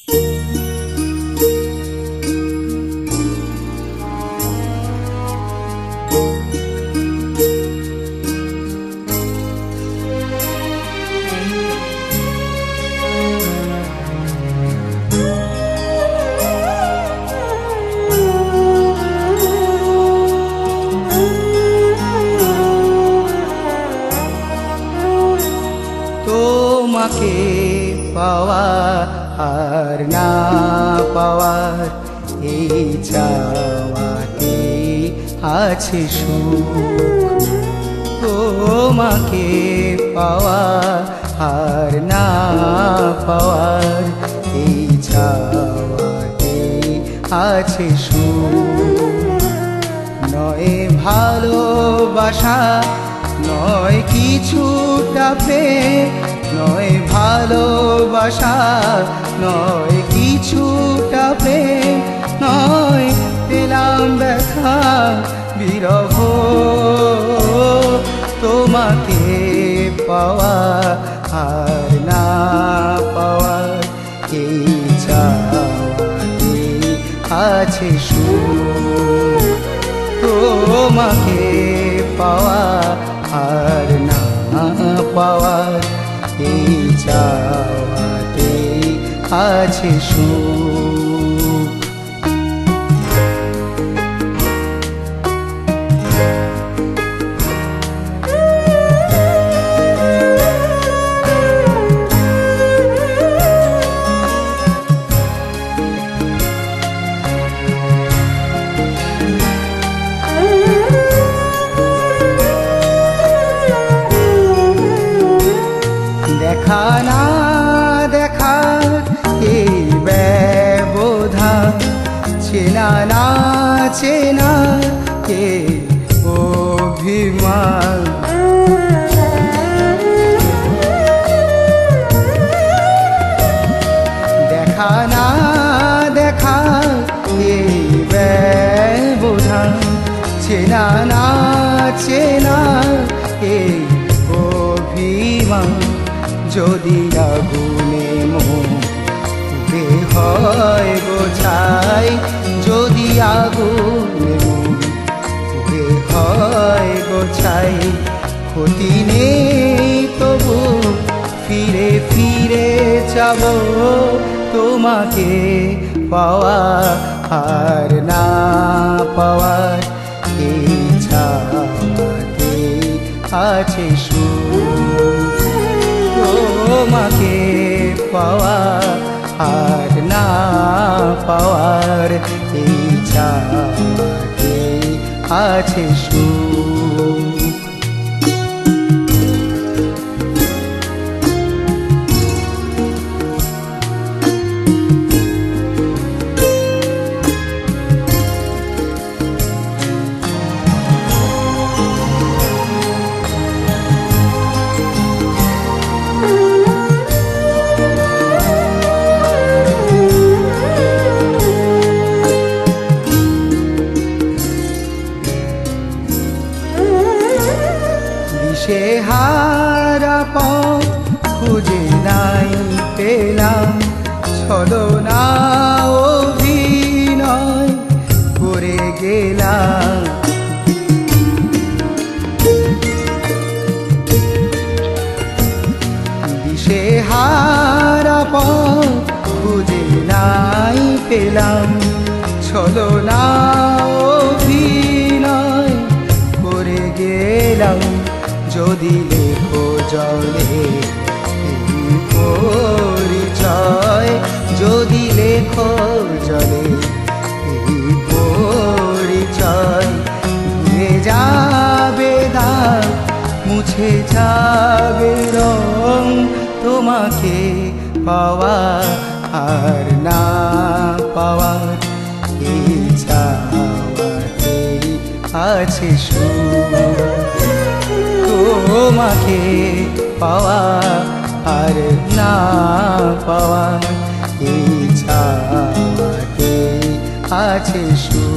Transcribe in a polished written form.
তোমাকে পাওয়া আর না পাওয়ার এই চাওয়াতে আছে সুখ। তোমাকে পাওয়া আর না পাওয়ার এই চাওয়াতে আছে সুখ। নয় ভালোবাসা, নয় কিছুটা প্রেম, নয় ভালোবাসা, নয় কিছুটা প্রেম, নয় পেলাম ব্যথা বিরহ। তোমাকে পাওয়া আর না পাওয়ার এই চাওয়াতে আছে সুখ। তোমাকে পাওয়া আর না পাওয়ার এই চাওয়াতে আছে সুখ। দেখা না দেখার এই ব্যবধান, চেনা না চেনা এই অভিমান। দেখা না দেখার এই ব্যবধান, চেনা না চেনা এই অভিমান। যদি আগুনে মুখে হয় গোছাই, যদি আগুনে মুখে হয় গোছাই, ক্ষতি নেই তবু ফিরে ফিরে যাব। তোমাকে পাওয়া আর না পাওয়ার এই চাওয়াতে আছে সুখ। তোমাকে পাওয়া আর না পাওয়ার এই চাওয়াতে আছে সুখ। দিশেহারা পথ খুঁজে নাই পেলাম, ছলনা অভিনয় করে গেলাম। দিশেহারা পথ খুঁজে নাই পেলাম, ছলনা অভিনয় করে গেলাম। যদি লেখো জলে এই পরিচয়, যদি লেখো জলে এই পরিচয়, ভুলে যাবে দাগ, মুছে যাবে রং। তোমাকে পাওয়া আর না পাওয়ার এই চাওয়াতে আছে সুখ। তোমাকে পাওয়া আর না পাওয়া এই চাওয়াতে আছে সুখ।